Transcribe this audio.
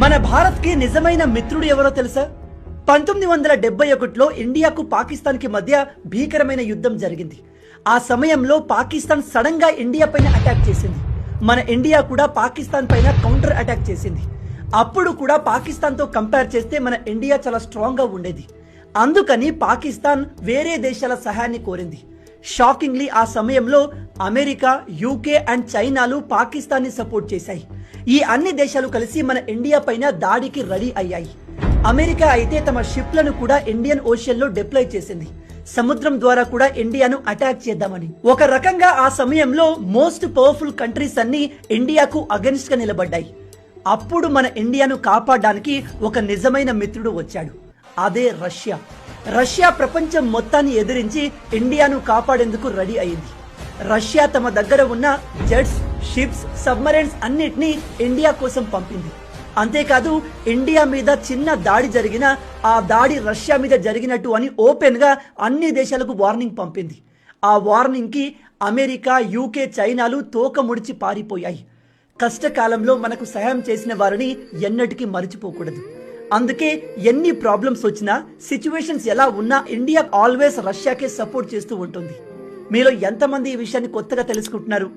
మన భారత్ కి నిజమైన మిత్రుడు ఎవరో తెలుసా? 1971లో ఇండియాకు పాకిస్తాన్ కి మధ్య భీకరమైన యుద్ధం జరిగింది. ఆ సమయంలో పాకిస్తాన్ సడన్ గా ఇండియా పైన అటాక్ చేసింది. మన ఇండియా కూడా పాకిస్తాన్ పైన కౌంటర్ అటాక్ చేసింది. అప్పుడు కూడా పాకిస్తాన్ తో కంపేర్ చేస్తే మన ఇండియా చాలా స్ట్రాంగ్ గా ఉండేది. అందుకని పాకిస్తాన్ వేరే దేశాల సహాయాన్ని కోరింది. షాకింగ్లీ ఆ సమయంలో అమెరికా, యూకే అండ్ చైనాలు పాకిస్తాన్ ని సపోర్ట్ చేశాయి. ఈ అన్ని దేశాలు కలిసి మన ఇండియా పైన దాడికి రెడీ అయ్యాయి. అమెరికా అయితే తమ షిప్లను కూడా ఇండియన్ ఓషన్ లో డిప్లాయ్ చేసింది. సముద్రం ద్వారా కూడా ఇండియాను అటాక్ చేద్దామని. ఒక రకంగా ఆ సమయంలో మోస్ట్ పవర్ఫుల్ కంట్రీస్ అన్ని ఇండియాకు అగెన్స్ట్ గా నిలబడ్డాయి. అప్పుడు మన ఇండియాను కాపాడడానికి ఒక నిజమైన మిత్రుడు వచ్చాడు. అదే రష్యా. రష్యా ప్రపంచం మొత్తాన్ని ఎదిరించి ఇండియాను కాపాడేందుకు రెడీ అయింది. రష్యా తమ దగ్గర ఉన్న జెట్స్, షిప్స్, సబ్మరైన్స్ అన్నిటినీ ఇండియా కోసం పంపింది. అంతేకాదు ఇండియా మీద చిన్న దాడి జరిగినా ఆ దాడి రష్యా మీద జరిగినట్టు అని ఓపెన్ గా అన్ని దేశాలకు వార్నింగ్ పంపింది. ఆ వార్నింగ్ కి అమెరికా, యూకే, చైనాలు తోక ముడిచి పారిపోయాయి. కష్టకాలంలో మనకు సహాయం చేసిన వారిని ఎన్నటికీ మర్చిపోకూడదు. అందుకే ఎన్ని ప్రాబ్లమ్స్ వచ్చినా, సిచ్యువేషన్స్ ఎలా ఉన్నా ఇండియా ఆల్వేస్ రష్యాకే సపోర్ట్ చేస్తూ ఉంటుంది. మీలో ఎంతమంది ఈ విషయాన్ని కొత్తగా తెలుసుకుంటున్నారు?